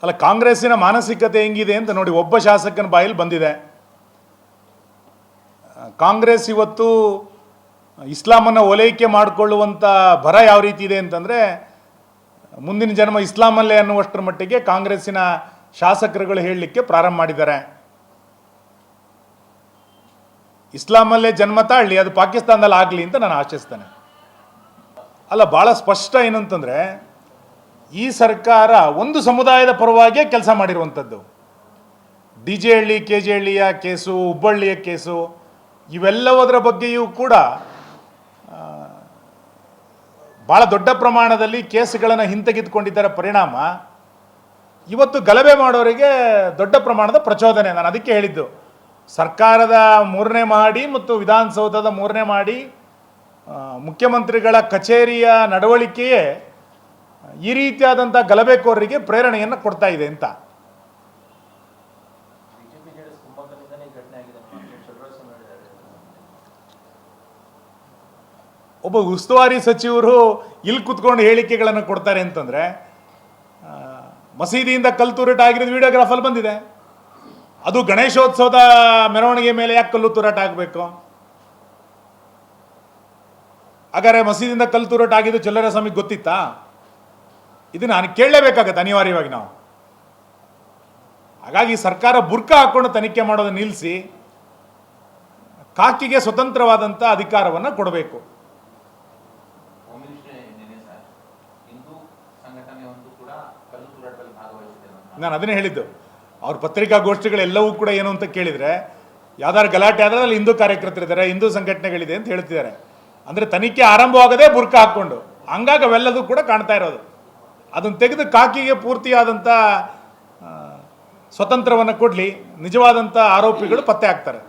ಅಲ್ಲ, ಕಾಂಗ್ರೆಸ್ಸಿನ ಮಾನಸಿಕತೆ ಹೆಂಗಿದೆ ಅಂತ ನೋಡಿ. ಒಬ್ಬ ಶಾಸಕನ ಬಾಯಲ್ಲಿ ಬಂದಿದೆ. ಕಾಂಗ್ರೆಸ್ ಇವತ್ತು ಇಸ್ಲಾಮನ್ನು ಓಲೈಕೆ ಮಾಡಿಕೊಳ್ಳುವಂಥ ಭರ ಯಾವ ರೀತಿ ಇದೆ ಅಂತಂದರೆ, ಮುಂದಿನ ಜನ್ಮ ಇಸ್ಲಾಮಲ್ಲೇ ಅನ್ನುವಷ್ಟರ ಮಟ್ಟಿಗೆ ಕಾಂಗ್ರೆಸ್ಸಿನ ಶಾಸಕರುಗಳು ಹೇಳಲಿಕ್ಕೆ ಪ್ರಾರಂಭ ಮಾಡಿದ್ದಾರೆ. ಇಸ್ಲಾಮಲ್ಲೇ ಜನ್ಮ ತಾಳಲಿ, ಅದು ಪಾಕಿಸ್ತಾನದಲ್ಲಿ ಆಗಲಿ ಅಂತ ನಾನು ಆಶಿಸ್ತೇನೆ. ಅಲ್ಲ, ಭಾಳ ಸ್ಪಷ್ಟ ಏನಂತಂದರೆ, ಈ ಸರ್ಕಾರ ಒಂದು ಸಮುದಾಯದ ಪರವಾಗಿಯೇ ಕೆಲಸ ಮಾಡಿರುವಂಥದ್ದು. DJ-ಹಳ್ಳಿ KG-ಹಳ್ಳಿಯ ಕೇಸು, ಹುಬ್ಬಳ್ಳಿಯ ಕೇಸು, ಇವೆಲ್ಲದರ ಬಗ್ಗೆಯೂ ಕೂಡ ಭಾಳ ದೊಡ್ಡ ಪ್ರಮಾಣದಲ್ಲಿ ಕೇಸುಗಳನ್ನು ಹಿಂತೆಗೆದುಕೊಂಡಿದ್ದರ ಪರಿಣಾಮ ಇವತ್ತು ಗಲಭೆ ಮಾಡೋರಿಗೆ ದೊಡ್ಡ ಪ್ರಮಾಣದ ಪ್ರಚೋದನೆ. ನಾನು ಅದಕ್ಕೆ ಹೇಳಿದ್ದು, ಸರ್ಕಾರದ 3ನೇ ಮಹಡಿ ಮತ್ತು ವಿಧಾನಸೌಧದ 3ನೇ ಮಹಡಿ, ಮುಖ್ಯಮಂತ್ರಿಗಳ ಕಚೇರಿಯ ನಡವಳಿಕೆಯೇ ಈ ರೀತಿಯಾದಂಥ ಗಲಭೆಕೋರರಿಗೆ ಪ್ರೇರಣೆಯನ್ನು ಕೊಡ್ತಾ ಇದೆ ಅಂತ. ಒಬ್ಬ ಉಸ್ತುವಾರಿ ಸಚಿವರು ಇಲ್ಲಿ ಕುತ್ಕೊಂಡು ಹೇಳಿಕೆಗಳನ್ನು ಕೊಡ್ತಾರೆ ಅಂತಂದರೆ, ಮಸೀದಿಯಿಂದ ಕಲ್ಲು ತೂರಾಟ ಆಗಿರೋದು ವಿಡಿಯೋಗ್ರಾಫಲ್ಲಿ ಬಂದಿದೆ. ಅದು ಗಣೇಶೋತ್ಸವದ ಮೆರವಣಿಗೆ ಮೇಲೆ ಯಾಕೆ ಕಲ್ಲು ತೂರಾಟ ಆಗಬೇಕು? ಹಾಗಾದ್ರೆ ಮಸೀದಿಯಿಂದ ಕಲ್ಲು ತೂರಾಟ ಆಗಿದ್ದು ಚಲ್ಲರ ಸ್ವಾಮಿಗೆ ಗೊತ್ತಿತ್ತಾ? ಇದು ನಾನು ಕೇಳಲೇಬೇಕಾಗತ್ತೆ ಅನಿವಾರ್ಯವಾಗಿ ನಾವು. ಹಾಗಾಗಿ ಸರ್ಕಾರ ಬುರ್ಕಾ ಹಾಕ್ಕೊಂಡು ತನಿಖೆ ಮಾಡೋದನ್ನು ನಿಲ್ಲಿಸಿ ಕಾಕಿಗೆ ಸ್ವತಂತ್ರವಾದಂಥ ಅಧಿಕಾರವನ್ನು ಕೊಡಬೇಕು. ನಾನು ಅದನ್ನೇ ಹೇಳಿದ್ದು. ಅವ್ರ ಪತ್ರಿಕಾಗೋಷ್ಠಿಗಳೆಲ್ಲವೂ ಕೂಡ ಏನು ಅಂತ ಕೇಳಿದರೆ, ಯಾವ್ದಾದ್ರು ಗಲಾಟೆ ಆದರೆ ಅಲ್ಲಿ ಹಿಂದೂ ಕಾರ್ಯಕರ್ತರಿದ್ದಾರೆ, ಹಿಂದೂ ಸಂಘಟನೆಗಳಿದೆ ಅಂತ ಹೇಳ್ತಿದ್ದಾರೆ. ಅಂದರೆ ತನಿಖೆ ಆರಂಭವಾಗದೆ ಬುರ್ಕ ಹಾಕ್ಕೊಂಡು, ಹಂಗಾಗಿ ಅವೆಲ್ಲದೂ ಕೂಡ ಕಾಣ್ತಾ ಇರೋದು. ಅದನ್ನು ತೆಗೆದು ಕಾಕಿಗೆ ಪೂರ್ತಿಯಾದಂಥ ಸ್ವತಂತ್ರವನ್ನು ಕೊಡಲಿ, ನಿಜವಾದಂಥ ಆರೋಪಿಗಳು ಪತ್ತೆ ಆಗ್ತಾರೆ.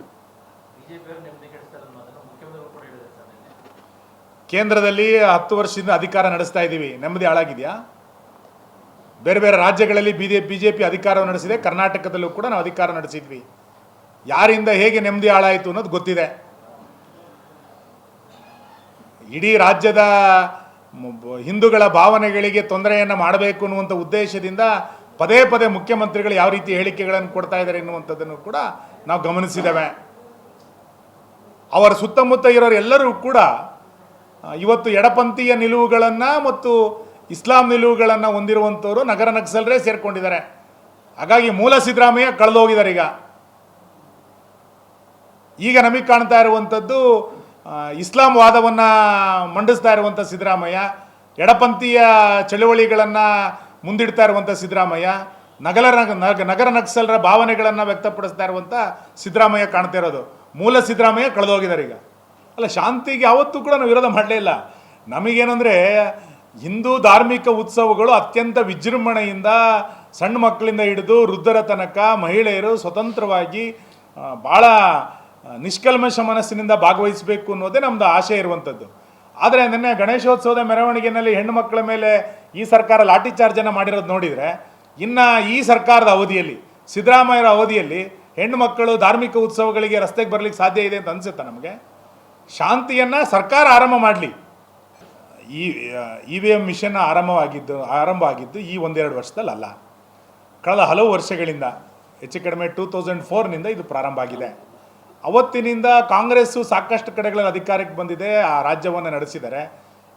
ಕೇಂದ್ರದಲ್ಲಿ 10 ವರ್ಷದಿಂದ ಅಧಿಕಾರ ನಡೆಸ್ತಾ ಇದ್ದೀವಿ, ನೆಮ್ಮದಿ ಹಾಳಾಗಿದೆಯಾ? ಬೇರೆ ಬೇರೆ ರಾಜ್ಯಗಳಲ್ಲಿ BJP ಅಧಿಕಾರ ನಡೆಸಿದೆ, ಕರ್ನಾಟಕದಲ್ಲೂ ಕೂಡ ನಾವು ಅಧಿಕಾರ ನಡೆಸಿದ್ವಿ. ಯಾರಿಂದ ಹೇಗೆ ನೆಮ್ಮದಿ ಹಾಳಾಯಿತು ಅನ್ನೋದು ಗೊತ್ತಿದೆ. ಇಡೀ ರಾಜ್ಯದ ಹಿಂದೂಗಳ ಭಾವನೆಗಳಿಗೆ ತೊಂದರೆಯನ್ನು ಮಾಡಬೇಕು ಅನ್ನುವಂಥ ಉದ್ದೇಶದಿಂದ ಪದೇ ಪದೇ ಮುಖ್ಯಮಂತ್ರಿಗಳು ಯಾವ ರೀತಿ ಹೇಳಿಕೆಗಳನ್ನು ಕೊಡ್ತಾ ಇದ್ದಾರೆ ಎನ್ನುವಂಥದ್ದನ್ನು ಕೂಡ ನಾವು ಗಮನಿಸಿದ್ದೇವೆ. ಅವರ ಸುತ್ತಮುತ್ತ ಇರೋರು ಎಲ್ಲರೂ ಕೂಡ ಇವತ್ತು ಎಡಪಂಥೀಯ ನಿಲುವುಗಳನ್ನು ಮತ್ತು ಇಸ್ಲಾಂ ನಿಲುವುಗಳನ್ನು ಹೊಂದಿರುವಂಥವರು ನಗರ ನಕ್ಸಲರೇ ಸೇರ್ಕೊಂಡಿದ್ದಾರೆ. ಹಾಗಾಗಿ ಮೂಲ ಸಿದ್ದರಾಮಯ್ಯ ಕಳೆದೋಗಿದ್ದಾರೆ. ಈಗ ನಮಗೆ ಕಾಣ್ತಾ ಇರುವಂಥದ್ದು ಇಸ್ಲಾಂ ವಾದವನ್ನು ಮಂಡಿಸ್ತಾ ಇರುವಂಥ ಸಿದ್ದರಾಮಯ್ಯ, ಎಡಪಂಥೀಯ ಚಳುವಳಿಗಳನ್ನು ಮುಂದಿಡ್ತಾ ಇರುವಂಥ ಸಿದ್ದರಾಮಯ್ಯ, ನಗರ ನಕ್ಸಲರ ಭಾವನೆಗಳನ್ನು ವ್ಯಕ್ತಪಡಿಸ್ತಾ ಇರುವಂಥ ಸಿದ್ದರಾಮಯ್ಯ ಕಾಣ್ತಾ ಇರೋದು. ಮೂಲ ಸಿದ್ದರಾಮಯ್ಯ ಕಳೆದೋಗಿದ್ದಾರೆ ಈಗ. ಅಲ್ಲ, ಶಾಂತಿಗೆ ಯಾವತ್ತೂ ಕೂಡ ನಾವು ವಿರೋಧ ಮಾಡಲೇ ಇಲ್ಲ. ನಮಗೇನೆಂದರೆ, ಹಿಂದೂ ಧಾರ್ಮಿಕ ಉತ್ಸವಗಳು ಅತ್ಯಂತ ವಿಜೃಂಭಣೆಯಿಂದ ಸಣ್ಣ ಮಕ್ಕಳಿಂದ ಹಿಡಿದು ವೃದ್ಧರ ತನಕ ಮಹಿಳೆಯರು ಸ್ವತಂತ್ರವಾಗಿ ಭಾಳ ನಿಷ್ಕಲ್ಮಶ ಮನಸ್ಸಿನಿಂದ ಭಾಗವಹಿಸಬೇಕು ಅನ್ನೋದೇ ನಮ್ಮದು ಆಶೆ ಇರುವಂಥದ್ದು. ಆದರೆ ನಿನ್ನೆ ಗಣೇಶೋತ್ಸವದ ಮೆರವಣಿಗೆಯಲ್ಲಿ ಹೆಣ್ಣು ಮಕ್ಕಳ ಮೇಲೆ ಈ ಸರ್ಕಾರ ಲಾಠಿ ಚಾರ್ಜನ್ನು ಮಾಡಿರೋದು ನೋಡಿದರೆ, ಇನ್ನು ಈ ಸರ್ಕಾರದ ಅವಧಿಯಲ್ಲಿ, ಸಿದ್ದರಾಮಯ್ಯರ ಅವಧಿಯಲ್ಲಿ ಹೆಣ್ಣು ಮಕ್ಕಳು ಧಾರ್ಮಿಕ ಉತ್ಸವಗಳಿಗೆ ರಸ್ತೆಗೆ ಬರಲಿಕ್ಕೆ ಸಾಧ್ಯ ಇದೆ ಅಂತ ಅನಿಸುತ್ತಾ ನಮಗೆ? ಶಾಂತಿಯನ್ನು ಸರ್ಕಾರ ಆರಂಭ ಮಾಡಲಿ. EVM ಮಿಷನ್ ಆರಂಭ ಆಗಿದ್ದು ಈ 1-2 ವರ್ಷದಲ್ಲ, ಕಳೆದ ಹಲವು ವರ್ಷಗಳಿಂದ, ಹೆಚ್ಚು ಕಡಿಮೆ 2004ನಿಂದ ಇದು ಪ್ರಾರಂಭ ಆಗಿದೆ. ಅವತ್ತಿನಿಂದ ಕಾಂಗ್ರೆಸ್ಸು ಸಾಕಷ್ಟು ಕಡೆಗಳಲ್ಲಿ ಅಧಿಕಾರಕ್ಕೆ ಬಂದಿದೆ, ಆ ರಾಜ್ಯವನ್ನು ನಡೆಸಿದ್ದಾರೆ.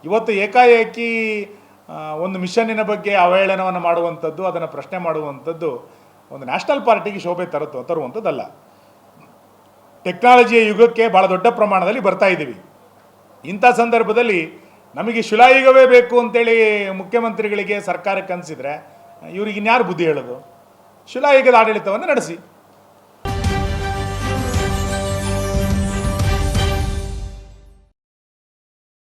ಇವತ್ತು ಏಕಾಏಕಿ ಒಂದು ಮಿಷನ್ನಿನ ಬಗ್ಗೆ ಅವಹೇಳನವನ್ನು ಮಾಡುವಂಥದ್ದು, ಅದನ್ನು ಪ್ರಶ್ನೆ ಮಾಡುವಂಥದ್ದು ಒಂದು ನ್ಯಾಷನಲ್ ಪಾರ್ಟಿಗೆ ಶೋಭೆ ತರುವಂಥದ್ದಲ್ಲ. ಟೆಕ್ನಾಲಜಿಯ ಯುಗಕ್ಕೆ ಭಾಳ ದೊಡ್ಡ ಪ್ರಮಾಣದಲ್ಲಿ ಬರ್ತಾ ಇದ್ದೀವಿ. ಇಂಥ ಸಂದರ್ಭದಲ್ಲಿ ನಮಗೆ ಶಿಲಾಯುಗವೇ ಬೇಕು ಅಂತೇಳಿ ಮುಖ್ಯಮಂತ್ರಿಗಳಿಗೆ ಸರ್ಕಾರಕ್ಕೆ ಅನಿಸಿದರೆ ಇವ್ರಿಗೆ ಇನ್ಯಾರು ಬುದ್ಧಿ ಹೇಳೋದು? ಶಿಲಾಯುಗದ ಆಡಳಿತವನ್ನು ನಡೆಸಿ.